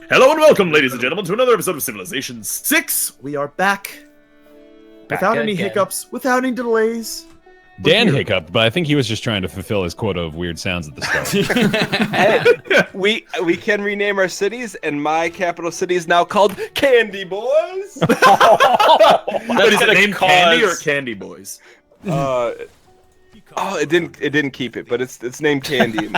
Hello and welcome, ladies and gentlemen, to another episode of Civilization VI. We are back without any hiccups, without any delays. Dan hiccuped, but I think he was just trying to fulfill his quota of weird sounds at the start. Hey, we can rename our cities, and my capital city is now called Candy Boys. What is it named Candy or Candy Boys? It didn't keep it, but it's named Candy.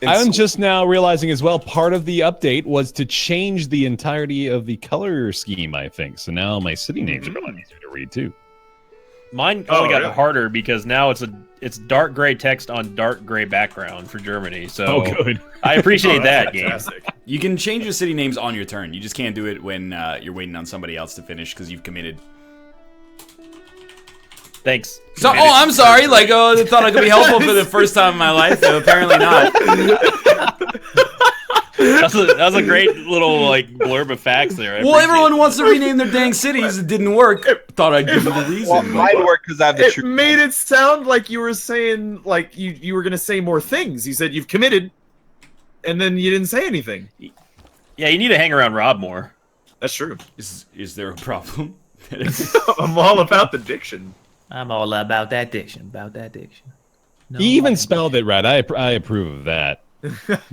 I'm just now realizing as well, part of the update was to change the entirety of the color scheme, I think. So now my city names are a lot easier to read too. Mine only got harder because now it's dark gray text on dark gray background for Germany. So good. I appreciate that game. You can change your city names on your turn. You just can't do it when you're waiting on somebody else to finish because you've committed. Thanks. So, I'm sorry. Like, I thought I could be helpful for the first time in my life. So apparently not. That was a great little blurb of facts there. Well, everyone wants to rename their dang cities. It didn't work. Thought I'd give you the reason. Well, mine worked because I have the It truth. made it sound like you were saying, like, you were going to say more things. You said you've committed, and then you didn't say anything. Yeah, you need to hang around Rob more. That's true. Is there a problem? I'm all about the diction. I'm all about that diction. No, He even spelled it right. I approve of that,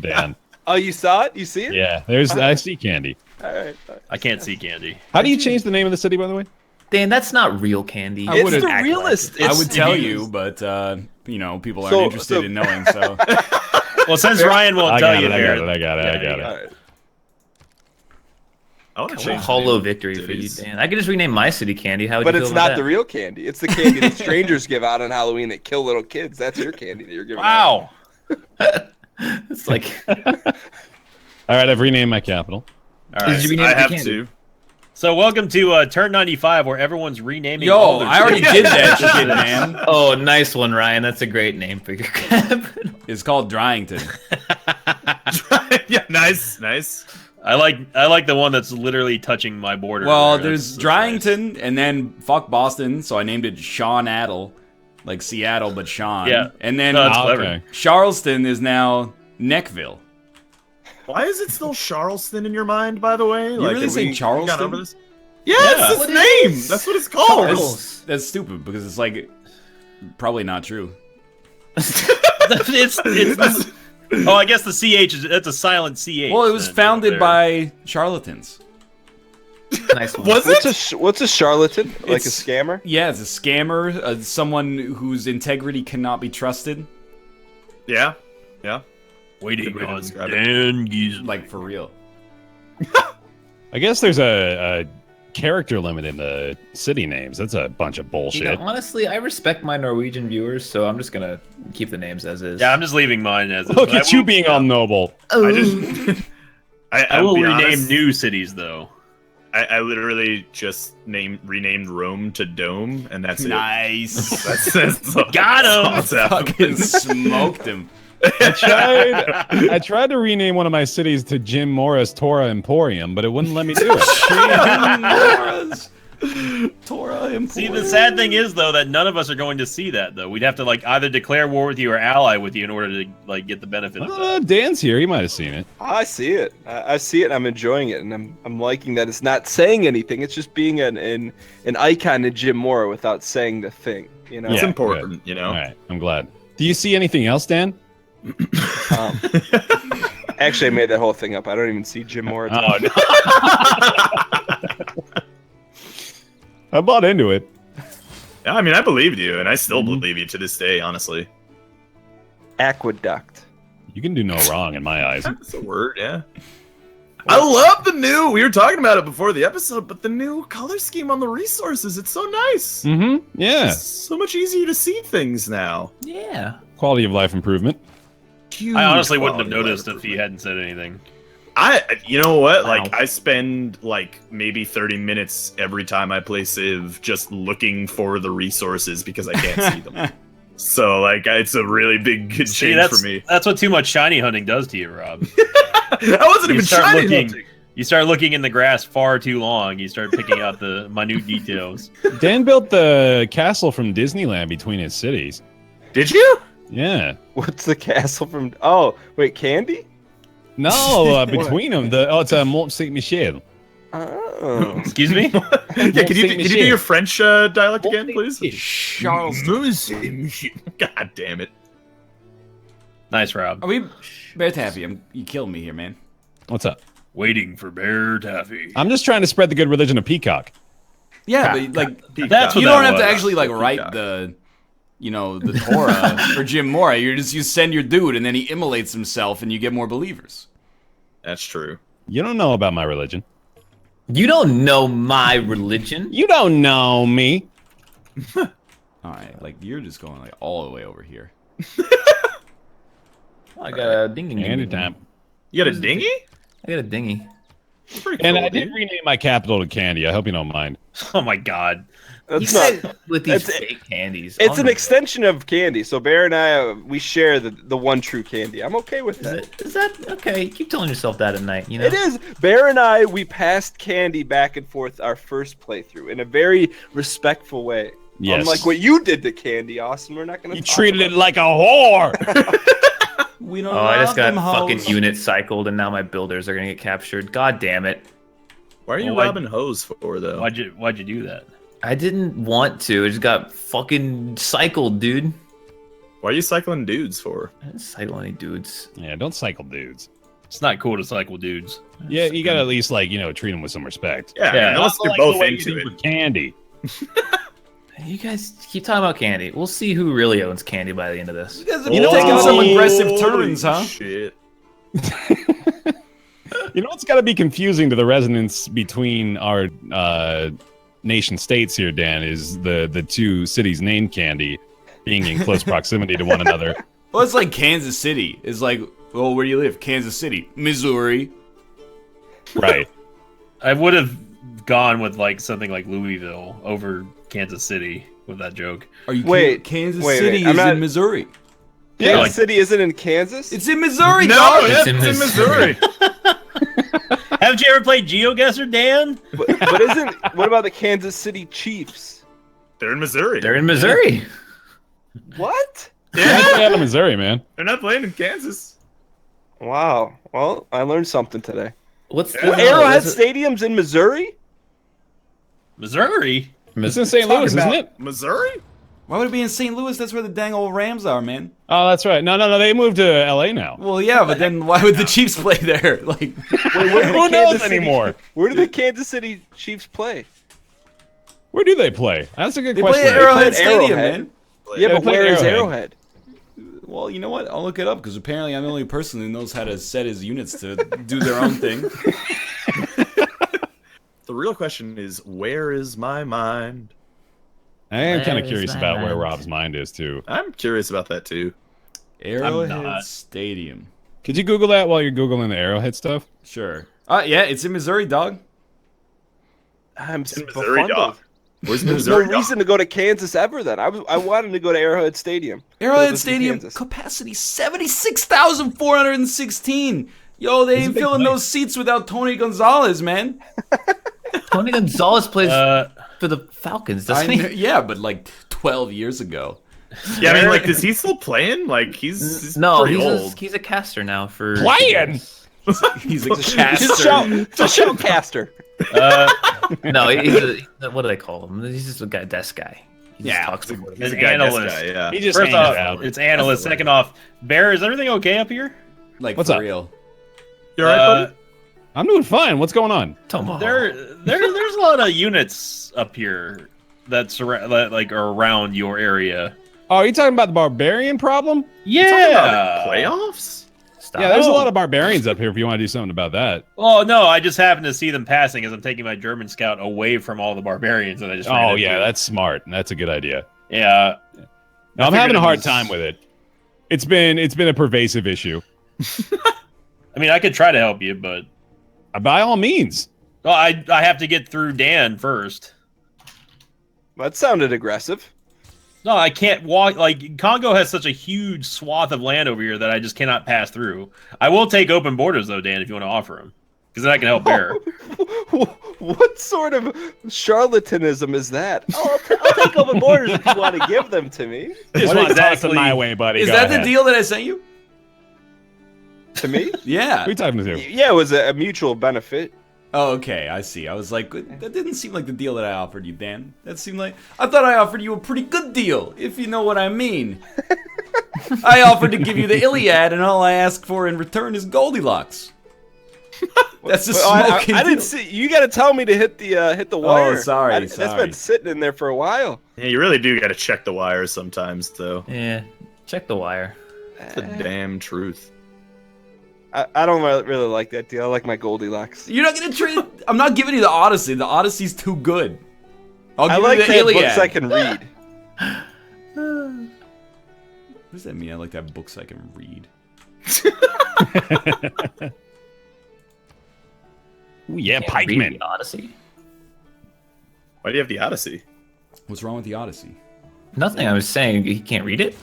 Dan. Oh, you saw it? You see it? Yeah, I see Candy. All right. I can't see Candy. How do you change the name of the city, by the way? Dan, that's not real candy. It's the realist. I would tell you, but people aren't interested in knowing. So, well, since Ryan won't tell you, I got it. All right. I want to change hollow victory for you, Dan. I could just rename my city Candy. How would But you it's feel about not the that? real candy. It's the candy that strangers give out on Halloween that kill little kids. That's your candy that you're giving out. Wow. It's like. All right, I've renamed my capital. All right. Did you rename I it have Candy? to. So welcome to Turn 95, where everyone's renaming. yo, all their I already cities. did that shit, man. Oh, nice one, Ryan. That's a great name for your capital. It's called Dryington. Yeah, nice. I like the one that's literally touching my border. Well, there. there's That's Dryington, and then fuck Boston, so I named it Sean Addle, like Seattle, but Sean. Yeah. And then No, that's clever. Okay. Charleston is now Neckville. Why is it still Charleston in your mind, by the way? really have say we Charleston? got over this? Yeah, it's What its it name. is. That's what it's called. Charles. That's stupid because it's like probably not true. it's oh, I guess the CH that's a silent CH. Well, it was then, founded there. by charlatans. Nice one. Was it? What's a charlatan? Like a It's- scammer? Yeah, it's a scammer, someone whose integrity cannot be trusted. Yeah. Waiting Good way to on describe it. Dan Giesler. Like for real. I guess there's a character limit in the city names. That's a bunch of You bullshit. know, honestly, I respect my Norwegian viewers, so I'm just gonna keep the names as is. Yeah, I'm just leaving mine as. Look I at you will- being all noble. I just. I will be rename honest, new cities though. I literally just renamed Rome to Dome, and that's Nice. That's Got him! What's happening. Fucking smoked him. I tried to rename one of my cities to Jim Morris Torah Emporium, but it wouldn't let me do it. Torah Emporium. See, the sad thing is though that none of us are going to see that though. We'd have to either declare war with you or ally with you in order to get the benefit of that. Dan's here. He might have seen it. I see it. I see it. And I'm enjoying it, and I'm liking that it's not saying anything. It's just being an icon to Jim Moore without saying the thing. You know. It's Yeah, important, you know. All right, I'm glad. Do you see anything else, Dan? Actually, I made that whole thing up. I don't even see Jim Moore. Oh, no. I bought into it. Yeah, I mean, I believed you, and I still believe you to this day, honestly. Aqueduct. You can do no wrong in my eyes. That's a word, yeah. I love the new. We were talking about it before the episode, but the new color scheme on the resources. It's so nice. Mm-hmm. Yeah. It's so much easier to see things now. Yeah. Quality of life improvement. Huge I honestly wouldn't have quality noticed life if he hadn't said anything. you know what? Wow. Like, I spend like maybe 30 minutes every time I play Civ just looking for the resources because I can't see them. So, like, it's a really big good See, change that's for me. that's what too much shiny hunting does to you, Rob. I wasn't You even start trying looking. to. You start looking in the grass far too long. You start picking out the minute details. Dan built the castle from Disneyland between his cities. Did you? Yeah. What's the castle from? Oh, wait, Candy? No, between them. It's Mont Saint Michel. Oh. Excuse me? Yeah, can you do your French dialect again, please? Charles. God damn it. Nice, Rob. Are we Bear Taffy? You killed me here, man. What's up? Waiting for Bear Taffy. I'm just trying to spread the good religion of Peacock. Yeah, but like That's what you that don't have to was. actually like write the Torah for Jim Mora. You send your dude, and then he immolates himself, and you get more believers. That's true. You don't know about my religion. You don't know my religion. You don't know me. All right, like you're just going like all the way over here. I got a dinghy. Anytime. You got a dinghy? I got a dinghy. Pretty And cool, I did dude. rename my capital to Candy. I hope you don't mind. Oh my god. That's You not. said with these it's- fake candies. It's Oh an my extension of candy. So Bear and I, we share the one true candy. I'm okay with God. that. Is that okay? Keep telling yourself that at night. You know. It is. Bear and I, we passed candy back and forth our first playthrough in a very respectful way. Yes. Unlike what you did to candy, Austin. We're not going to. You treated it like a whore. We don't. Oh, I just got them fucking hoes. unit cycled, and now my builders are gonna get captured. God damn it! Why are you Well, robbing hoes for, though? Why'd you do that? I didn't want to. I just got fucking cycled, dude. Why are you cycling dudes for? I didn't cycle any dudes. Yeah, don't cycle dudes. It's not cool to cycle dudes. Yeah, you gotta at least treat them with some respect. Yeah, Yeah. unless Not you're like both the way you into do it. for Candy. You guys keep talking about candy. We'll see who really owns candy by the end of this. You guys have You know been taking what's some gonna be- aggressive turns, huh? Shit. You know what's got to be confusing to the residents between our nation states here, Dan, is the two cities named Candy being in close proximity to one another. Well, it's like Kansas City. It's like, well, where do you live? Kansas City, Missouri. Right. I would have gone with like something like Louisville over Kansas City with that joke. Are you Wait, Kansas wait, City I'm is not- in Missouri. Yeah, Kansas like- City isn't in Kansas. It's in Missouri, No, dog. it's in in Missouri. Haven't you ever played GeoGuessr, Dan? but isn't? What about the Kansas City Chiefs? They're in Missouri. They're in Missouri. What? That's out of Missouri, man. They're not playing in Kansas. Wow. Well, I learned something today. What's the Arrowhead Stadium's in Missouri? Missouri? It's in St. Louis, isn't it? Missouri? Why would it be in St. Louis? That's where the dang old Rams are, man. Oh, that's right. No. They moved to L.A. now. Well, yeah, but then why would the Chiefs play there? Like, Wait, where do the Who knows Kansas City- anymore? Where do the Kansas City Chiefs play? Where do they play? That's a good they question. play at Arrowhead They play at Stadium, Arrowhead. man. Yeah, they but play where is Arrowhead. Arrowhead? Well, you know what? I'll look it up because apparently I'm the only person who knows how to set his units to do their own thing. The real question is, where is my mind? I am kind Where of is curious my about where mind? Rob's mind is, too. I'm curious about that too. Arrowhead not. Stadium. Could you Google that while you're Googling the Arrowhead stuff? Sure. Yeah, it's in Missouri, dog. I'm in Missouri, befuddled. dog. Where's There's Missouri? no reason to go to Kansas ever. Then I wanted to go to Arrowhead Stadium. Arrowhead This is Stadium Kansas. capacity 76,416. Yo, they It's a ain't big filling place. those seats without Tony Gonzalez, man. Tony Gonzalez plays Uh, for the Falcons, doesn't he? Yeah, but like 12 years ago. Yeah, I mean, like, is he still playing? Like, he's No, pretty he's old. he's a caster now for Playing? He's a He's a caster. showcaster. No, he's a what do they call him? He's just a guy, desk guy. He just Yeah. talks before the He's a An guy, desk analyst. guy, yeah. He just First hangs off, out. it's analyst. Second off, Bear, is everything okay up here? Like, What's for up? real. You alright, buddy? I'm doing fine. What's going on? Tomahawk. There's a lot of units up here that are around your area. Oh, are you talking about the barbarian problem? Talking about playoffs? Stop. Yeah, there's a Oh. lot of barbarians up here if you want to do something about that. Oh no, I just happened to see them passing as I'm taking my German scout away from all the barbarians, and I just. ran Oh, into yeah, it. that's smart. That's a good idea. Yeah. No, I'm figured having a it hard was- time with it. It's been a pervasive issue. I mean, I could try to help you, but By all means. well, I have to get through Dan first. That sounded aggressive. No, I can't walk. Like, Congo has such a huge swath of land over here that I just cannot pass through. I will take open borders, though, Dan, if you want to offer them. Because then I can help Bear. What sort of charlatanism is that? I'll take open borders if you want to give them to me. Just What want to toss exactly- them my way, buddy. Is Go that ahead. the deal that I sent you? To me? Yeah. What are you talking to? Yeah, it was a mutual benefit. Oh, okay, I see. I was like, that didn't seem like the deal that I offered you, Dan. That seemed like I thought I offered you a pretty good deal, if you know what I mean. I offered to give you the Iliad, and all I ask for in return is Goldilocks. That's a smoking I didn't deal. see. You got to tell me to hit the wire. sorry, That's sorry. been sitting in there for a while. Yeah, you really do got to check the wires sometimes, though. Yeah, check the wire. That's the damn truth. I don't really like that deal. I like my Goldilocks. You're not gonna trade. I'm not giving you the Odyssey. The Odyssey's too good. I'll give I like you to the have Iliad. books I can read. What does that mean? I like to have books I can read. Ooh, yeah, Can't read pikemen. the Odyssey. Why do you have the Odyssey? What's wrong with the Odyssey? Nothing. I was saying he can't read it.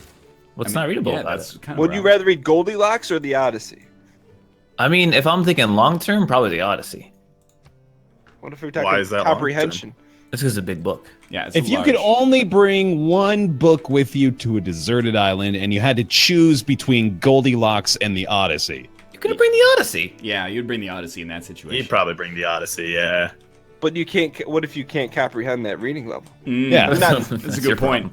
What's not readable Yeah, about that's it? kind of. Would you rather read Goldilocks or the Odyssey? I mean, if I'm thinking long term, probably the Odyssey. What if we're Why talking is that long-term? comprehension? It's because it's a big book. Yeah. It's If you could only bring one book with you to a deserted island and you had to choose between Goldilocks and the Odyssey, You could bring the Odyssey. Yeah, you'd bring the Odyssey in that situation. You'd probably bring the Odyssey, yeah. But you can't. What if you can't comprehend that reading level? Yeah. Not- That's a good point.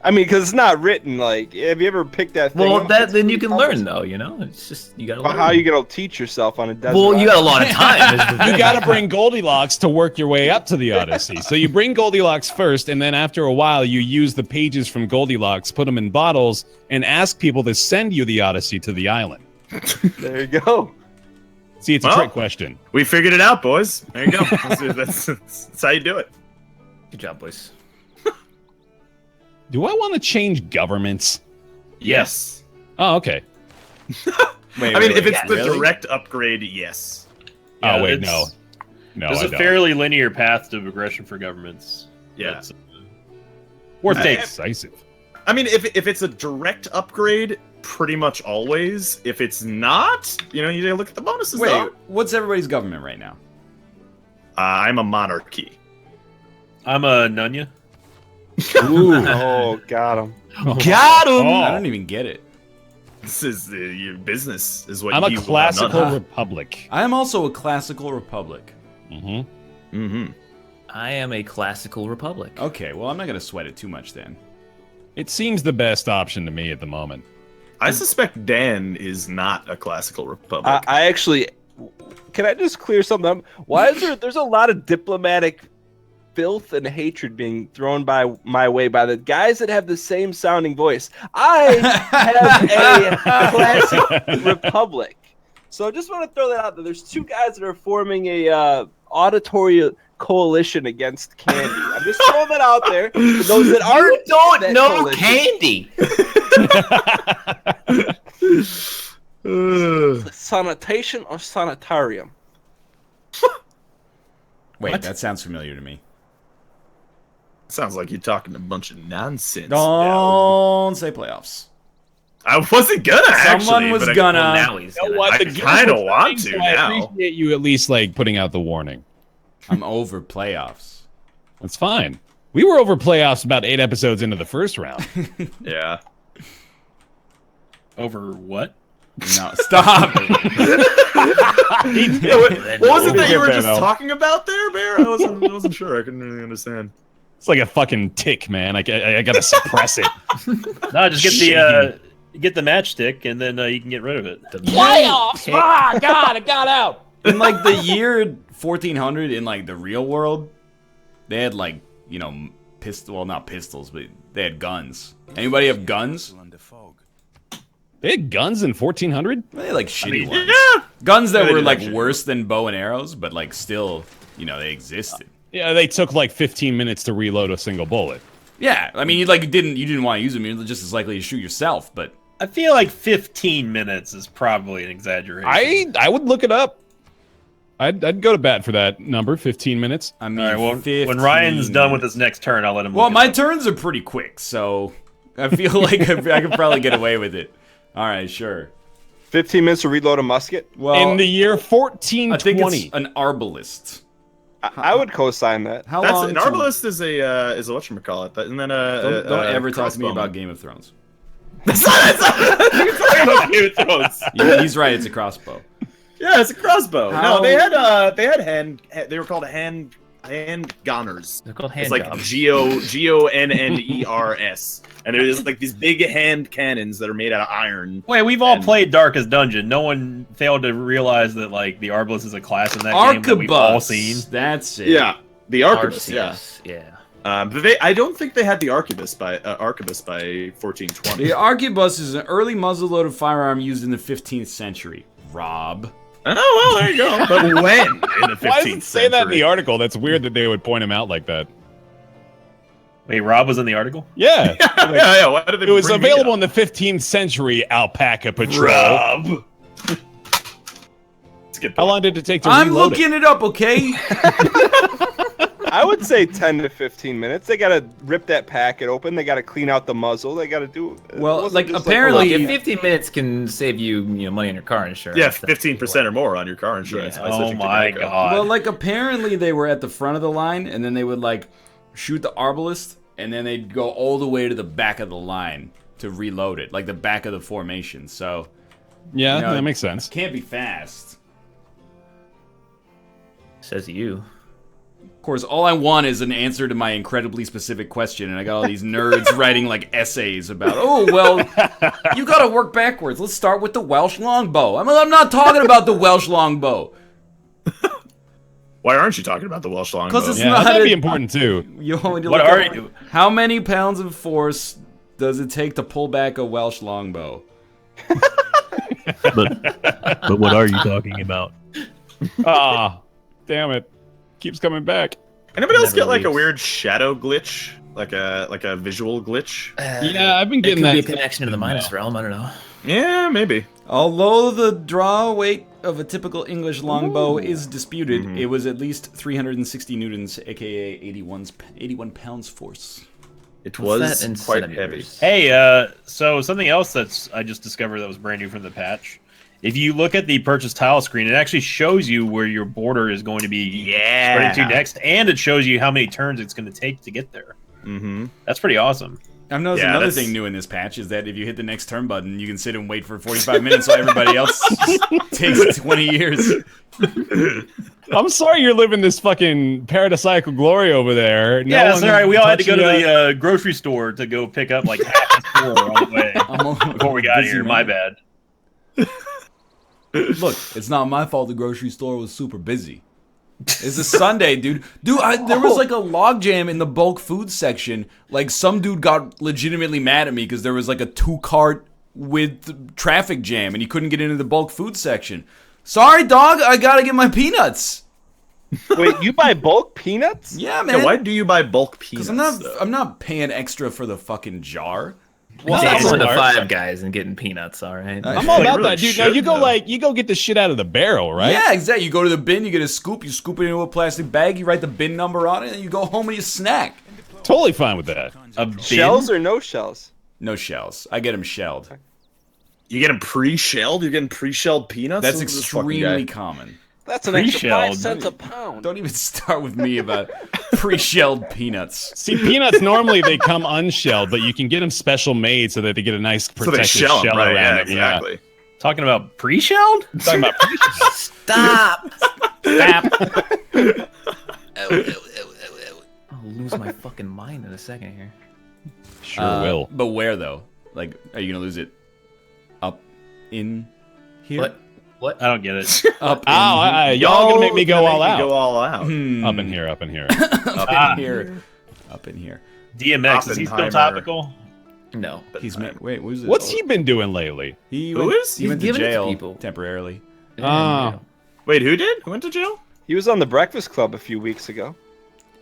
I mean, because it's not written. Like, have you ever picked that thing? Well, up? that It's then you can almost- learn though. You know, it's just you gotta But learn. how are you gonna teach yourself on a desert? Well, you got a island? lot of time. is the you thing. got to bring Goldilocks to work your way up to the Odyssey. So you bring Goldilocks first, and then after a while, you use the pages from Goldilocks, put them in bottles, and ask people to send you the Odyssey to the island. There you go. See, it's a Well- trick question. We figured it out, boys. There you go. That's how you do it. Good job, boys. Do I want to change governments? Yes. Oh, okay. Wait, I mean, if it's yeah, the really? direct upgrade, yes. Yeah, Oh, wait, it's- no. No, There's I a don't. fairly linear path to progression for governments. Yeah. That's, worth taking. Decisive. I mean, if it's a direct upgrade, pretty much always. If it's not, you gotta look at the bonuses. Wait, though. what's everybody's government right now? I'm a monarchy. I'm a Nunya. Oh, got him. Got him. I don't even get it. This is your business, is what I'm a you want, classical not- republic. I am also a classical republic. Mm-hmm. Mhm. I am a classical republic. Okay, well, I'm not gonna sweat it too much then. It seems the best option to me at the moment. I suspect Dan is not a classical republic. I actually. Can I just clear something up? Why is there's a lot of diplomatic filth and hatred being thrown by my way by the guys that have the same sounding voice? I have a classic republic. So I just want to throw that out there. There's two guys that are forming a auditory coalition against Candy. I'm just throwing that out there for those that aren't. Don't that know coalition. candy. Sanitation or sanitarium? Wait, What? that sounds familiar to me. Sounds like you're talking a bunch of nonsense. Don't say playoffs. I wasn't gonna actually. Someone was but gonna. Well, now he's You know gonna- what? I The game's kinda returning, want to so I now. appreciate you at least putting out the warning. I'm over playoffs. That's fine. We were over playoffs about 8 episodes into the first round. Yeah. Over what? No, stop. What was it that you were Fair just enough. talking about there, Bear? I wasn't sure. I couldn't really understand. It's like a fucking tick, man. I gotta suppress it. No, just get the matchstick, and then you can get rid of it. Playoffs! Ah, God, it got out. In the year 1400, in the real world, they had well, not pistols, but they had guns. Anybody have guns? They had guns in 1400? They had shitty ones. Yeah. Guns that Yeah, they were did actually. worse than bow and arrows, but still, they existed. Yeah, they took 15 minutes to reload a single bullet. Yeah, I mean, you didn't want to use them. You're just as likely to shoot yourself. But I feel like 15 minutes is probably an exaggeration. I would look it up. I'd go to bat for that number, 15 minutes. I mean, All right, well, 15 when Ryan's done with his next turn, I'll let him. Well, look it my up. turns are pretty quick, so I feel like I could probably get away with it. All right, sure. 15 minutes to reload a musket? Well, in the year I think 1420. it's an arbalist. I would co-sign that. How That's long? an to- arbalist is a whatchamacallit. And then Don't ever talk to me crossbowman. about Game of Thrones. That's not you're talking about Game of Thrones. He's right. It's a crossbow. Yeah, it's a crossbow. How- No, they had they were called hand gunners. They're called It's hand like guns. GONNERS, and there's like these big hand cannons that are made out of iron. Wait, we've all And- played Darkest Dungeon. No one failed to realize that like the Arbalest is a class in that game that we've all seen. Arquebus. That's it. Yeah, the arquebus. Yeah, Yeah. but I don't think they had the arquebus by 1420. The arquebus is an early muzzle-loaded firearm used in the 15th century. Rob. Oh well, there you go. But when in the 15th Why does it say that in the century? article? That's weird that they would point him out like that. Wait, Rob was in the article? Yeah. yeah. Why did they It was bring me available up? in the 15th century Alpaca Patrol. Rob. That's a good How point. long did it take to I'm reload looking it up, okay? I would say 10 to 15 minutes. They gotta rip that packet open. They gotta clean out the muzzle. They gotta do. Well, it wasn't like, just apparently- Look, if 15 minutes can save you, money on your car insurance. Yeah, that's- 15% or more on your car insurance. Yeah. by Oh switching to my Geico. god. Well, like, apparently they were at the front of the line, and then they would, like, shoot the arbalest, and then they'd go all the way to the back of the line to reload it, like the back of the formation. So, Yeah, You know, that makes sense. can't be fast. Says you. Of course, all I want is an answer to my incredibly specific question, and I got all these nerds writing, like, essays about, oh, well, you gotta work backwards. Let's start with the Welsh longbow. I'm not talking about the Welsh longbow. Why aren't you talking about the Welsh longbow? Because it's Yeah, not that'd a- be important too. You want me to What look are up- you? How many pounds of force does it take to pull back a Welsh longbow? But what are you talking about? Ah, damn it. Keeps coming back. Anybody else Never get like a leaves. weird shadow glitch, like a visual glitch? Yeah, I've been It getting could be a that. connection to the Minus Realm. I don't know. Yeah, maybe. Although the draw weight of a typical English longbow is disputed, it was at least 360 newtons, aka 81 pounds force. It What's was that in quite heavy. centimeters? Hey, so something else that's I just discovered that was brand new from the patch. If you look at the purchase tile screen, it actually shows you where your border is going to be spreading to next, and it shows you how many turns it's going to take to get there. Mm-hmm. That's pretty awesome. I've noticed Yeah, another that's- thing new in this patch is that if you hit the next turn button, you can sit and wait for 45 minutes while everybody else takes 20 years. I'm sorry you're living this fucking paradisiacal glory over there. No Yeah, that's one all right. We all had to go to touching you. the grocery store to go pick up like half the store on the way I'm before we got busy, here. man. My bad. Look, it's not my fault the grocery store was super busy. It's a Sunday, dude. Dude, there was like a logjam in the bulk food section. Like, some dude got legitimately mad at me because there was like a 2-cart with traffic jam and he couldn't get into the bulk food section. Sorry, dog, I gotta get my peanuts. Wait, you buy bulk peanuts? Yeah, man. Yeah, why do you buy bulk peanuts? Because though? I'm not paying extra for the fucking jar. Well, Dancing that's with the smart. Five Guys and getting peanuts. All right. I'm all Like, about really that, dude. should, No, you go though. you go get the shit out of the barrel, right? Yeah, exactly. You go to the bin, you get a scoop, you scoop it into a plastic bag, you write the bin number on it, and you go home and you snack. Totally fine with that. A bin? Shells or no shells? No shells. I get them shelled. You get them pre-shelled? You're getting pre-shelled peanuts? That's Look at this fucking extremely guy. common. That's an extra 5 Pre-shelled. cents a pound. Don't even start with me about pre-shelled peanuts. See, peanuts normally they come unshelled, but you can get them special made so that they get a nice So protective they shell them, right? around Yeah, them. exactly. Talking about pre-shelled? Yeah. Talking about Stop! Stop. I'll lose my fucking mind in a second here. Sure will. But where, though? Like, are you going to lose it up in here? What? What? I don't get it. Up in, Y'all gonna make me go all out. Go all out. Hmm. Up in here, up in here. Up in here. Up in here. DMX, is he still Oppenheimer. topical? No. He's wait, what is it? What's he been doing lately? He Who went, is? He He's went to giving it to jail people. temporarily. Oh. Wait, who did? Who went to jail? He was on the Breakfast Club a few weeks ago.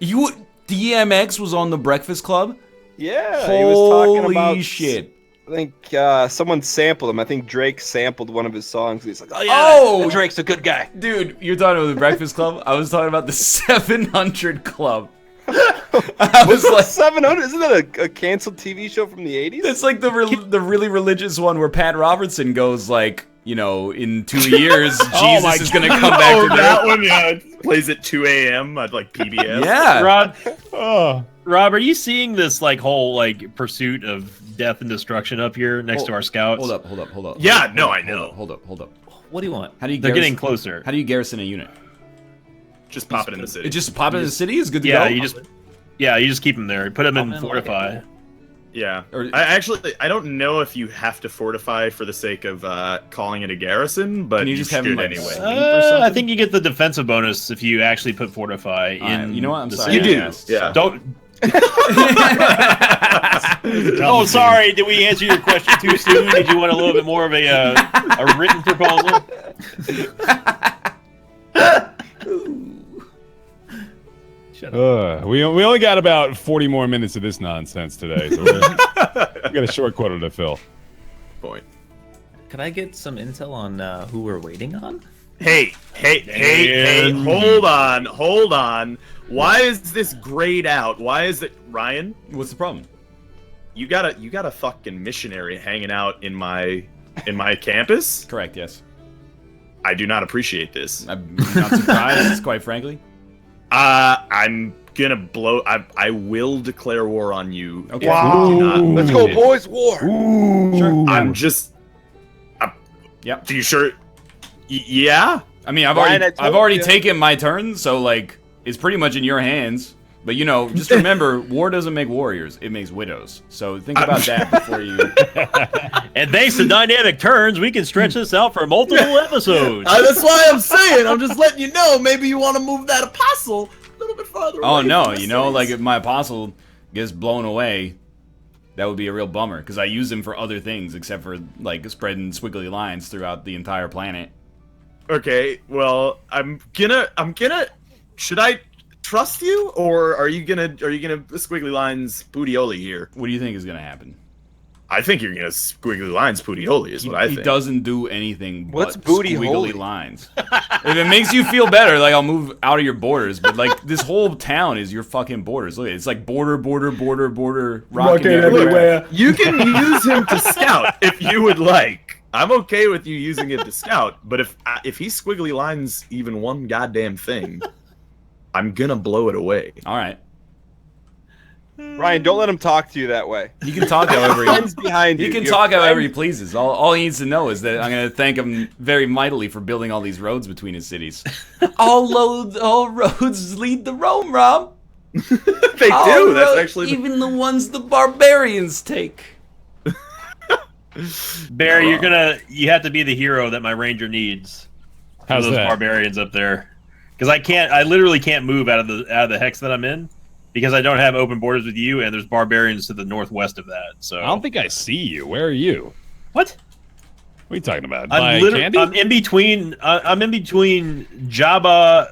DMX was on the Breakfast Club? Yeah, he was talking Holy about shit. I think someone sampled him. I think Drake sampled one of his songs. He's like, "Oh yeah, Oh! Drake's a good guy." Dude, you're talking about the Breakfast Club? I was talking about the 700 Club. I was like, 700. Isn't that a canceled TV show from the 80s? it's like the really religious one where Pat Robertson goes like, you know, in 2 years, Oh my Jesus is gonna come back to that the one, yeah. Plays at 2 a.m. at like PBS. Yeah. Rod, Oh. Rob, are you seeing this like whole like pursuit of death and destruction up here next to our scouts? Hold up. Yeah, no, I know. Hold up. What do you want? How do you? They're getting closer. How do you garrison a unit? Just pop it in the city. It just pop it in the city is good to Yeah, go. you just keep them there. Put them in in fortify. like Yeah. Or- I don't know if you have to fortify for the sake of calling it a garrison, but Can you just have should them, like, anyway. sleep or something? I think you get the defensive bonus if you actually put fortify in. You know what? I'm the sorry. city. You do, I asked, yeah. so- Don't. Oh, sorry. Did we answer your question too soon? Did you want a little bit more of a written proposal? We only got about 40 more minutes of this nonsense today, so we got a short quota to fill. Point. Could I get some intel on who we're waiting on? Hey, hold on. Why is this grayed out? Why is it, Ryan? What's the problem? You got a fucking missionary hanging out in my campus? Correct. Yes. I do not appreciate this. I'm not surprised, quite frankly. I'm gonna blow. I will declare war on you. Okay. if you do not. Let's go, boys! War. Sure. I'm just. Yep. Do you sure? Yeah. I mean, I've Ryan, already I told already you. taken my turn, so like it's pretty much in your hands. But you know, just remember, war doesn't make warriors; it makes widows. So think about that before you. And thanks to dynamic turns, we can stretch this out for multiple episodes. That's why I'm saying. I'm just letting you know. Maybe you want to move that apostle a little bit farther. Oh away no, from the you know, cities. like if my apostle gets blown away, that would be a real bummer because I use him for other things except for like spreading squiggly lines throughout the entire planet. Okay. Well, I'm gonna. Should I trust you, or are you gonna squiggly lines Pootioli here? What do you think is gonna happen? I think you're gonna squiggly lines Pootioli is what I He think. doesn't do anything but What's booty squiggly holy? lines. If it makes you feel better, like I'll move out of your borders, but like this whole town is your fucking borders. Look, it's like border, rocking everywhere. You can use him to scout if you would like. I'm okay with you using it to scout, but if he squiggly lines even one goddamn thing, I'm gonna blow it away. All right, Ryan, don't let him talk to you that way. he can talk however Friends behind you. he can Your talk however friends- he pleases. All he needs to know is that I'm gonna thank him very mightily for building all these roads between his cities. all roads lead to Rome, Rob. They do. That's actually even the ones the barbarians take. Barry, you have to be the hero that my ranger needs. For How's those that? barbarians up there? Because I literally can't move out of the hex that I'm in because I don't have open borders with you, and there's barbarians to the northwest of that. So I don't think I see you. Where are you? what? What are you talking about? I'm By Candy? I'm in between. I'm in between Jabalpur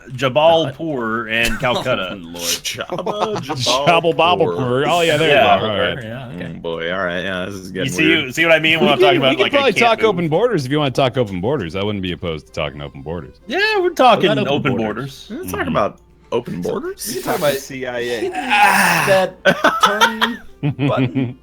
and Calcutta. Shobble bobble purr. Oh yeah, there Yeah. you are. All right. Yeah, okay. boy. All right. Yeah, this is You getting weird. see what I mean when I'm talking about? We can Like, probably I can't talk move? open borders if you want to talk open borders. I wouldn't be opposed to talking open borders. Yeah, we're talking What about open open borders. Let's talk about open borders. Talk about CIA. That turn button.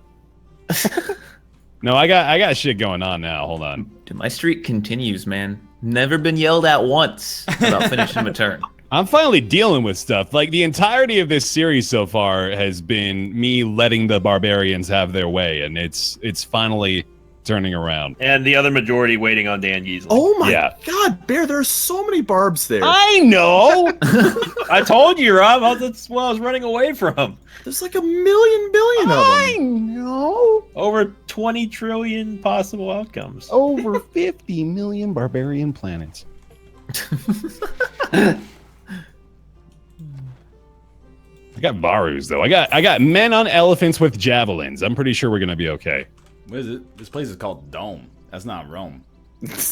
No, I got shit going on now. Hold on. Dude, my streak continues, man. Never been yelled at once about finishing a turn. I'm finally dealing with stuff. Like the entirety of this series so far has been me letting the barbarians have their way, and it's finally turning around. And the other majority waiting on Dan Geesley. Oh my Yeah. God, Bear! There are so many barbs there. I know. I told you, Rob. That's what I was running away from. There's like a million billion of them. I know. Over 20 trillion possible outcomes. Over 50 million barbarian planets. I got Varus though. I got men on elephants with javelins. I'm pretty sure we're gonna be okay. What is it? This place is called Dome. That's not Rome.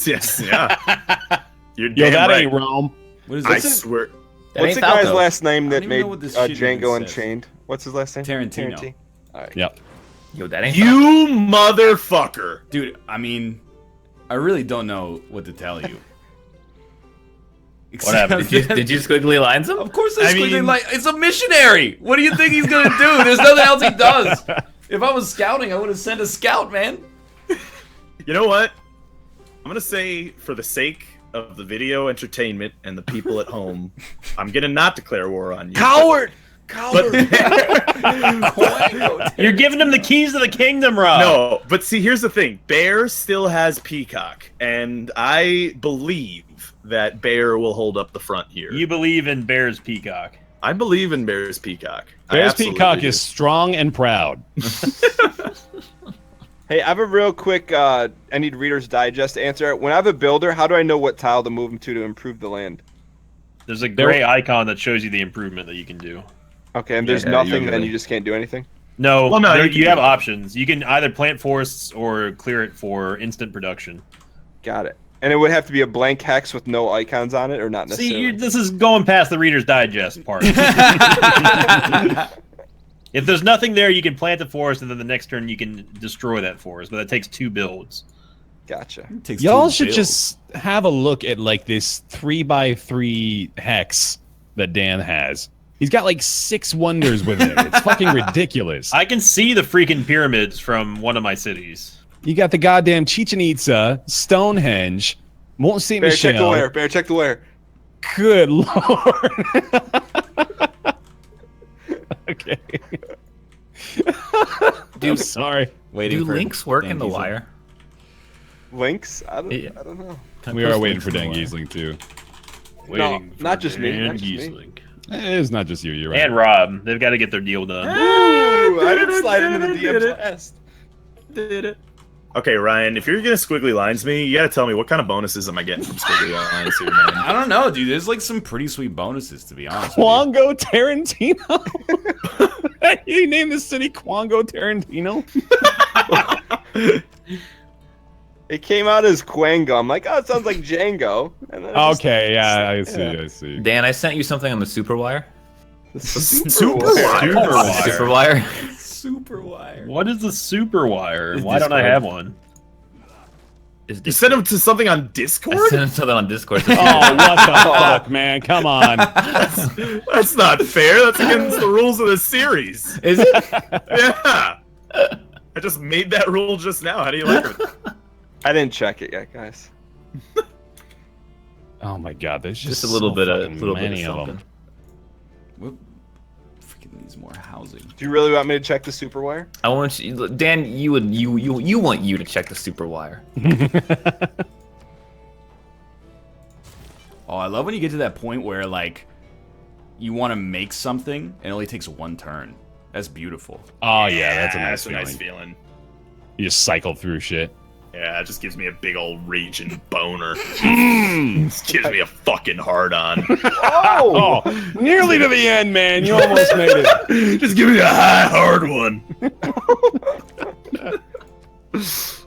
Yes, yeah. You're Yo, damn that right. ain't Rome. What is I this? swear. That What's ain't the guy's Falco. last name that even made know what this shit even Django says. Unchained? What's his last name? Tarantino. All right. Yep. Yo, that ain't Falco. You motherfucker. Dude, I mean, I really don't know what to tell you. What happened? Did you squiggly lines him? Of course, I I mean- like it's a missionary. What do you think he's gonna do? There's nothing else he does. If I was scouting, I would have sent a scout, man. You know what? I'm gonna say, for the sake of the video entertainment and the people at home, I'm gonna not declare war on you. Coward! But You're giving him the keys to the kingdom, Rob. no, but see, here's the thing. Bear still has Peacock, and I believe that Bear will hold up the front here. You believe in Bear's Peacock. I believe in Bear's Peacock. I Bear's absolutely Peacock do. is strong and proud. Hey, I have a real quick, I need Reader's Digest answer. When I have a builder, how do I know what tile to move him to improve the land? There's a gray icon that shows you the improvement that you can do. Okay, and there's Yeah, nothing, usually. then you just can't do anything? No, Well, no, there- you can you do have that. options. You can either plant forests or clear it for instant production. Got it. And it would have to be a blank hex with no icons on it, or not See, necessarily? this is going past the Reader's Digest part. If there's nothing there, you can plant the forest, and then the next turn you can destroy that forest. But that takes 2 builds. Gotcha. Takes Y'all two should bills. just have a look at like this 3x3 hex that Dan has. He's got like 6 wonders with it. It's fucking ridiculous. I can see the freaking pyramids from one of my cities. You got the goddamn Chichen Itza, Stonehenge, Mont Saint Bear, check the Michel. where. Bear, check the where. Good lord. Okay. I'm sorry. Waiting Do for links work Dan in the Giesling. wire? Links? I Yeah. don't know. We are waiting for Dan Giesling too. Waiting for not just me, Dan not just me. Giesling. It's not just you. You're right. And Rob. They've got to get their deal done. Ooh, I didn't slide into the DMs last. Did it. Okay, Ryan, if you're gonna squiggly lines me, you gotta tell me what kind of bonuses am I getting from squiggly lines here, man? I don't know, dude. There's like some pretty sweet bonuses, to be honest. with you. Quango Tarantino. You named the city Quango Tarantino. It came out as Quango. I'm like, oh, it sounds like Django. And then I just- Okay, yeah, I see. I see. Dan, I sent you something on the super wire. Super wire. wire. Super wire. Super wire. What is the super wire? It's Why don't I Discord. have one? Is You sent him to something on I Discord? sent him something on Discord. Oh, what the fuck, man? Come on. That's not fair. That's against the rules of the series. Is it? Yeah. I just made that rule just now. How do you like it? I didn't check it yet, guys. Oh my god, there's just, Just a little so bit of fucking many of something. them. What? Freaking needs more housing. Do you really want me to check the super wire? I want you, Dan. You want you to check the super wire. Oh, I love when you get to that point where like you want to make something and it only takes 1 turn. That's beautiful. Oh yeah, that's a nice That's a feeling. nice feeling. You just cycle through shit. Yeah, it just gives me a big old raging boner. Just gives me a fucking hard on. Oh! Oh, nearly to the end, man. You almost made it. Just give me a high hard one.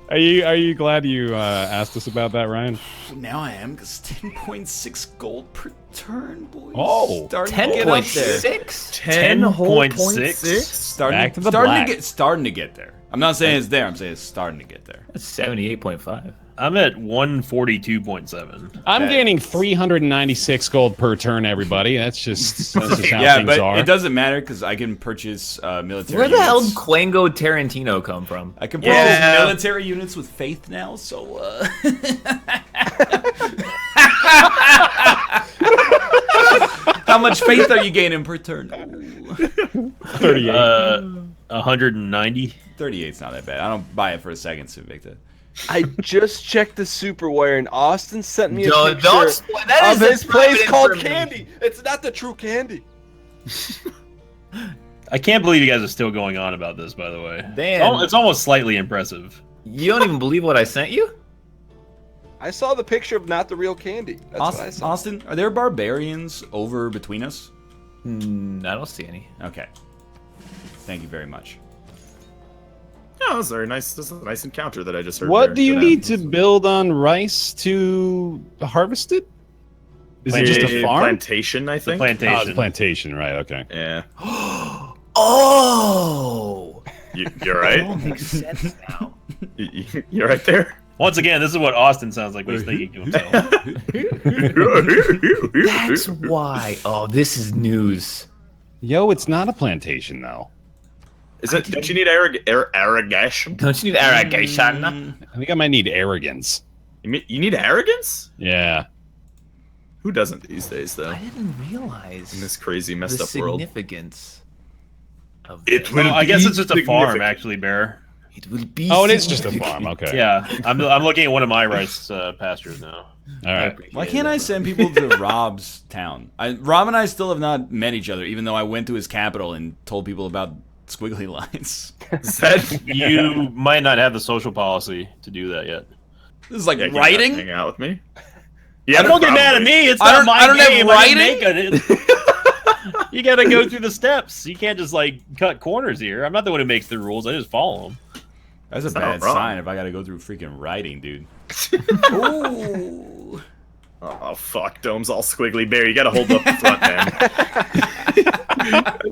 Are you glad you asked us about that, Ryan? Now I am, because 10.6 gold per turn, boys. Oh, Starting to get up there. 10.6. 10.6? Starting, Back to the starting black. to get starting to get there. I'm not saying it's there. I'm saying it's starting to get there. That's 78.5. I'm at 142.7. I'm That- gaining 396 gold per turn, everybody. That's just how Yeah, things but are. it doesn't matter because I can purchase military. Where the hell did units. Quango Tarantino come from? I can purchase Yeah. military units with faith now, so how much faith are you gaining per turn? Ooh. 38. 190. 38's not that bad. I don't buy it for a second, Invicta. I just checked the super wire, and Austin sent me a Don't picture spoil- that of is his private place called information. Candy. It's not the true Candy. I can't believe you guys are still going on about this, by the way. Dan. It's almost slightly impressive. You don't even believe what I sent you? I saw the picture of not the real Candy. That's what I saw. Austin, are there barbarians over between us? I don't see any. Okay. Thank you very much. Yeah, that's very nice. This is a nice encounter that I just heard. What there. do you Good need apples. to build on rice to harvest it? Is it just a farm? Plantation, I The think. plantation. Oh, it's a plantation, right? Okay. Yeah. Oh! You're right. All makes sense now. You're right there. Once again, this is what Austin sounds like when he's thinking to himself. That's why. Oh, this is news. Yo, it's not a plantation though. Is it? Don't you need irrigation? Don't you need irrigation? I think I might need arrogance. You need arrogance? Yeah. Who doesn't these days, though? I didn't realize In this crazy, messed the up world. significance of It this. will Well, I guess be it's just a farm, significant. actually, Bear. It will be. Oh, it is just a significant. farm. Okay. Yeah, I'm looking at one of my rice pastures now. All right. Why can't I send people to Rob's town? Rob and I still have not met each other, even though I went to his capital and told people about squiggly lines. Is that You might not have the social policy to do that yet. This is like yeah, can you writing. hang out with me? Yeah, Don't get mad at me. It's not my I don't have game. writing? I didn't make it. You got to go through the steps. You can't just like cut corners here. I'm not the one who makes the rules. I just follow them. That's a It's not bad wrong. sign if I got to go through freaking writing, dude. Ooh. Oh fuck, Dome's all squiggly bear. You gotta hold up the front, man.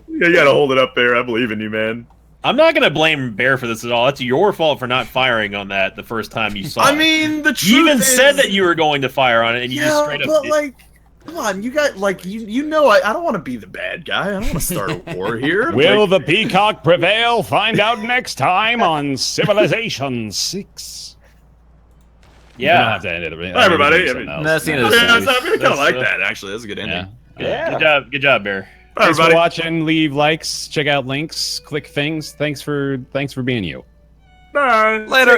You gotta hold it up there. I believe in you, man. I'm not gonna blame Bear for this at all. That's your fault for not firing on that the first time you saw it. I mean, the truth You even is, said that you were going to fire on it, and you just yeah, straight up. but did. like, come on, you got like you know I don't want to be the bad guy. I don't want to start a war here. Will Like, the peacock prevail? Find out next time on Civilization 6. You don't Yeah. have to end it. Hi, everybody. Something else. That's the end of I the mean, I series. kind of That's, like that actually. That's a good ending. Yeah. Yeah. Good job, Bear. Bye, Thanks for everybody. watching. Leave likes. Check out links. Click things. Thanks for being you. Bye. Later.